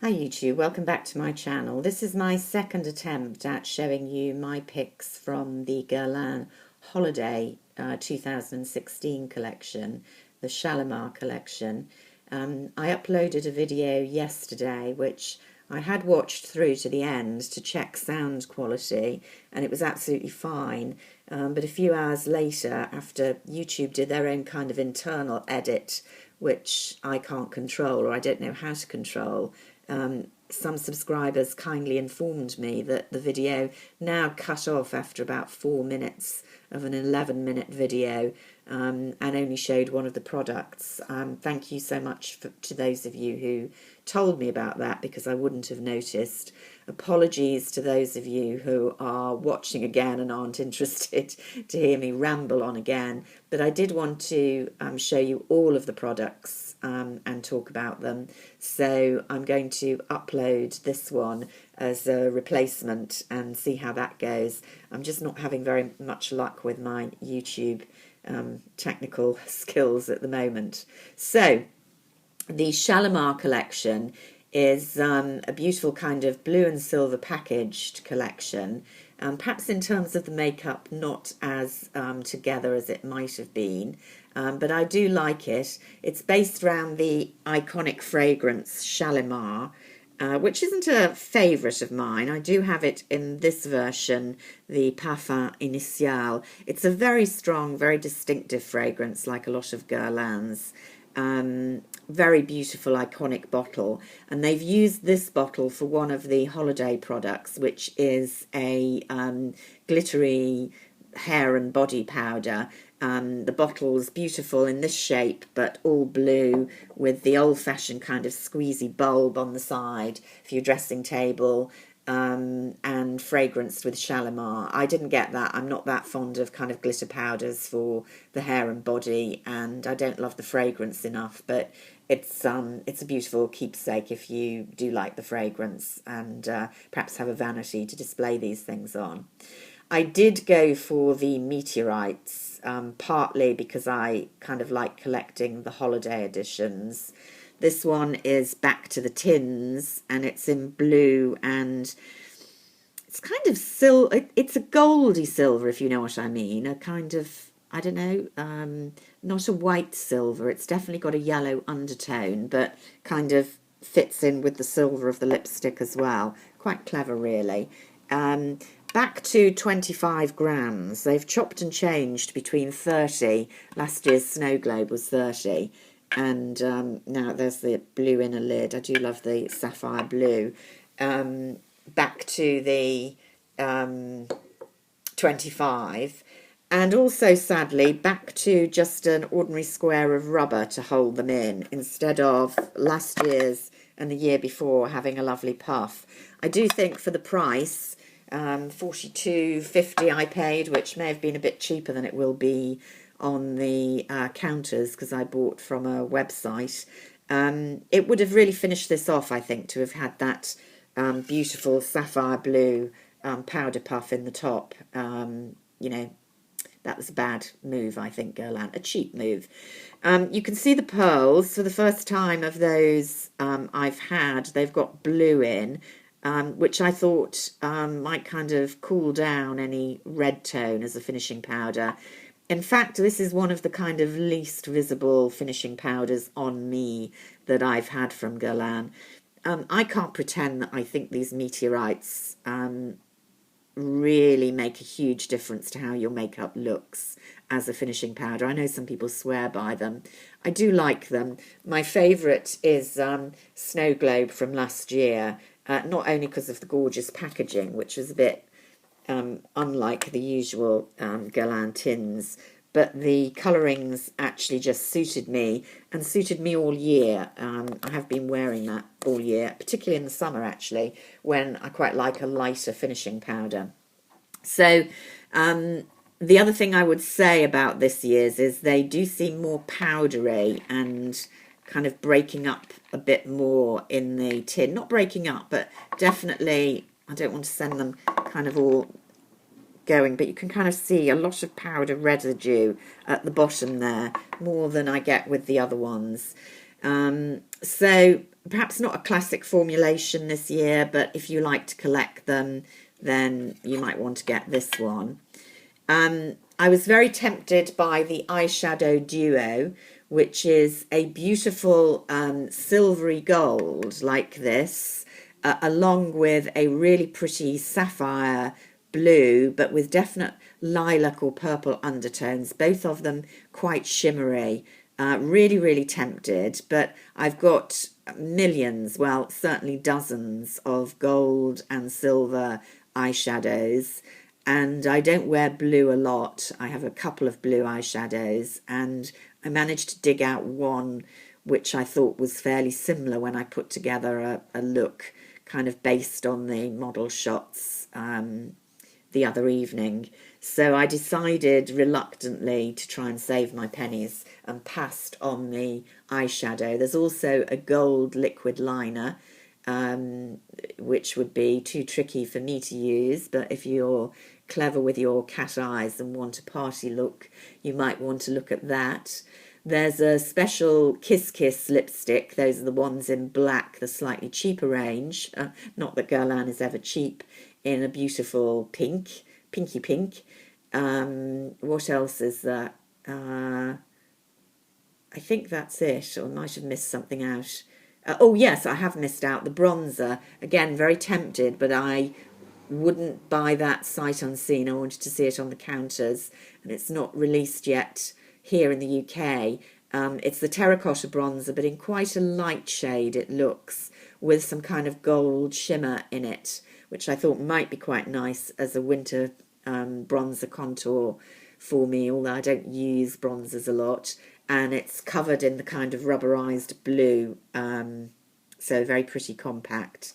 Hi YouTube, welcome back to my channel. This is my second attempt at showing you my picks from the Guerlain Holiday 2016 collection, the Shalimar collection. I uploaded a video yesterday which I had watched through to the end to check sound quality, and it was absolutely fine. But a few hours later, after YouTube did their own kind of internal edit, which I can't control or I don't know how to control, some subscribers kindly informed me that the video now cut off after about 4 minutes of an 11-minute video, and only showed one of the products. Thank you so much to those of you who told me about that, because I wouldn't have noticed. Apologies to those of you who are watching again and aren't interested to hear me ramble on again, but I did want to show you all of the products and talk about them. So I'm going to upload this one as a replacement and see how that goes. I'm just not having very much luck with my YouTube technical skills at the moment. So the Shalimar collection is a beautiful kind of blue and silver packaged collection. Perhaps in terms of the makeup not as together as it might have been, but I do like it. It's based around the iconic fragrance Shalimar, which isn't a favourite of mine. I do have it in this version, the Parfum Initial. It's a very strong, very distinctive fragrance, like a lot of Guerlain's. Very beautiful, iconic bottle, and they've used this bottle for one of the holiday products, which is a glittery hair and body powder. The bottle's beautiful in this shape, but all blue with the old-fashioned kind of squeezy bulb on the side for your dressing table, and fragranced with Shalimar. I didn't get that. I'm not that fond of kind of glitter powders for the hair and body, and I don't love the fragrance enough, but it's a beautiful keepsake if you do like the fragrance and perhaps have a vanity to display these things on. I did go for the meteorites, partly because I kind of like collecting the holiday editions. This one is back to the tins, and it's in blue, and it's kind of it's a goldy silver, if you know what I mean. A kind of, I don't know, not a white silver. It's definitely got a yellow undertone, but kind of fits in with the silver of the lipstick as well. Quite clever, really. Back to 25 grams. They've chopped and changed between 30. Last year's Snow Globe was 30. And now there's the blue inner lid. I do love the sapphire blue. Back to the 25. And also, sadly, back to just an ordinary square of rubber to hold them in, instead of last year's and the year before having a lovely puff. I do think for the price, $42.50 I paid, which may have been a bit cheaper than it will be on the counters because I bought from a website. It would have really finished this off, I think, to have had that beautiful sapphire blue powder puff in the top. You know, that was a bad move, I think, Guerlain. A cheap move. You can see the pearls. For the first time of those I've had, they've got blue in, which I thought might kind of cool down any red tone as a finishing powder. In fact, this is one of the kind of least visible finishing powders on me that I've had from Guerlain. I can't pretend that I think these meteorites really make a huge difference to how your makeup looks as a finishing powder. I know some people swear by them. I do like them. My favourite is Snow Globe from last year, not only because of the gorgeous packaging, which was a bit unlike the usual Guerlain tins, but the colourings actually just suited me and suited me all year. I have been wearing that all year, particularly in the summer actually, when I quite like a lighter finishing powder. So the other thing I would say about this year's is they do seem more powdery and kind of breaking up a bit more in the tin. Not breaking up, but definitely, I don't want to send them kind of all going, but you can kind of see a lot of powder residue at the bottom there, more than I get with the other ones. So perhaps not a classic formulation this year, but if you like to collect them, then you might want to get this one. I was very tempted by the eyeshadow duo, which is a beautiful silvery gold like this, along with a really pretty sapphire blue, but with definite lilac or purple undertones, both of them quite shimmery. Really, really tempted, but I've got millions, well, certainly dozens of gold and silver eyeshadows, and I don't wear blue a lot. I have a couple of blue eyeshadows, and I managed to dig out one which I thought was fairly similar when I put together a look kind of based on the model shots the other evening. So I decided reluctantly to try and save my pennies and passed on the eyeshadow. There's also a gold liquid liner, which would be too tricky for me to use, but if you're clever with your cat eyes and want a party look, you might want to look at that. There's a special Kiss Kiss lipstick. Those are the ones in black, the slightly cheaper range. Not that Guerlain is ever cheap, in a beautiful pink, pinky pink. What else is there? I think that's it, or I might have missed something out. Oh yes, I have missed out the bronzer. Again, very tempted, but I wouldn't buy that sight unseen. I wanted to see it on the counters, and it's not released yet here in the UK. It's the terracotta bronzer, but in quite a light shade it looks, with some kind of gold shimmer in it, which I thought might be quite nice as a winter bronzer contour for me, although I don't use bronzers a lot. And it's covered in the kind of rubberized blue, so very pretty compact.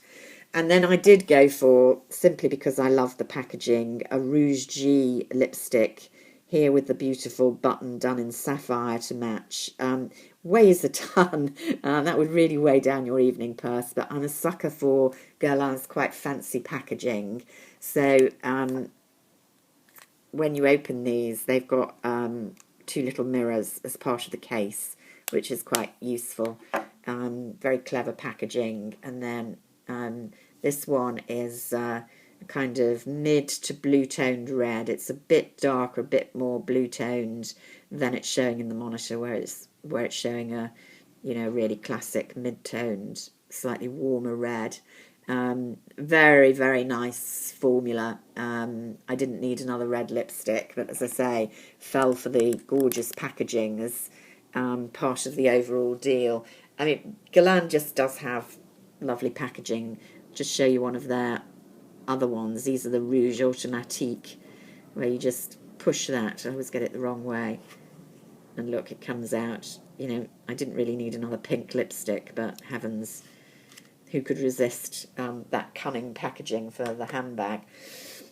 And then I did go for, simply because I love the packaging, a Rouge G lipstick, here with the beautiful button done in sapphire to match. Weighs a ton. That would really weigh down your evening purse, but I'm a sucker for Guerlain's quite fancy packaging. So when you open these, they've got two little mirrors as part of the case, which is quite useful. Very clever packaging. And then this one is a kind of mid to blue toned red. It's a bit darker, a bit more blue toned than it's showing in the monitor, where it's showing a, you know, really classic mid toned, slightly warmer red. Very, very nice formula. I didn't need another red lipstick, but as I say, fell for the gorgeous packaging as part of the overall deal. I mean, Guerlain just does have lovely packaging. Just show you one of their other ones. These are the Rouge Automatique, where you just push that. I always get it the wrong way. And look, it comes out. You know, I didn't really need another pink lipstick, but heavens, who could resist that cunning packaging for the handbag?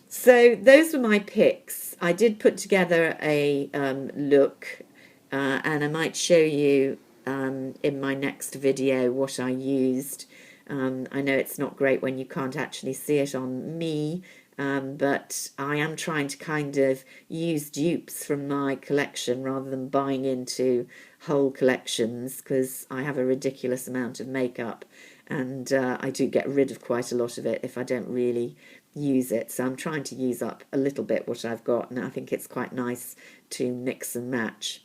So those were my picks. I did put together a look, and I might show you in my next video what I used. I know it's not great when you can't actually see it on me, but I am trying to kind of use dupes from my collection rather than buying into whole collections, because I have a ridiculous amount of makeup, and I do get rid of quite a lot of it if I don't really use it. So I'm trying to use up a little bit what I've got, and I think it's quite nice to mix and match.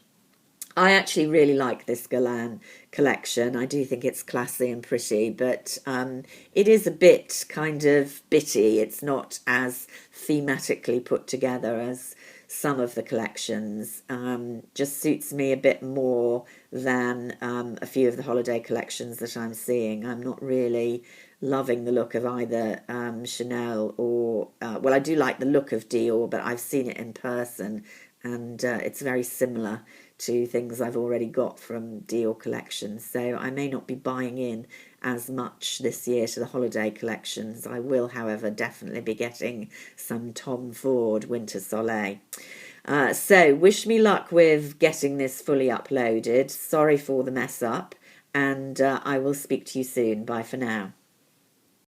I actually really like this Guerlain collection. I do think it's classy and pretty, but it is a bit kind of bitty. It's not as thematically put together as some of the collections. Just suits me a bit more than a few of the holiday collections that I'm seeing. I'm not really loving the look of either Chanel or, well, I do like the look of Dior, but I've seen it in person, and it's very similar to things I've already got from Dior collections. So I may not be buying in as much this year to the holiday collections. I will, however, definitely be getting some Tom Ford Winter Soleil. So wish me luck with getting this fully uploaded. Sorry for the mess up, and I will speak to you soon. Bye for now.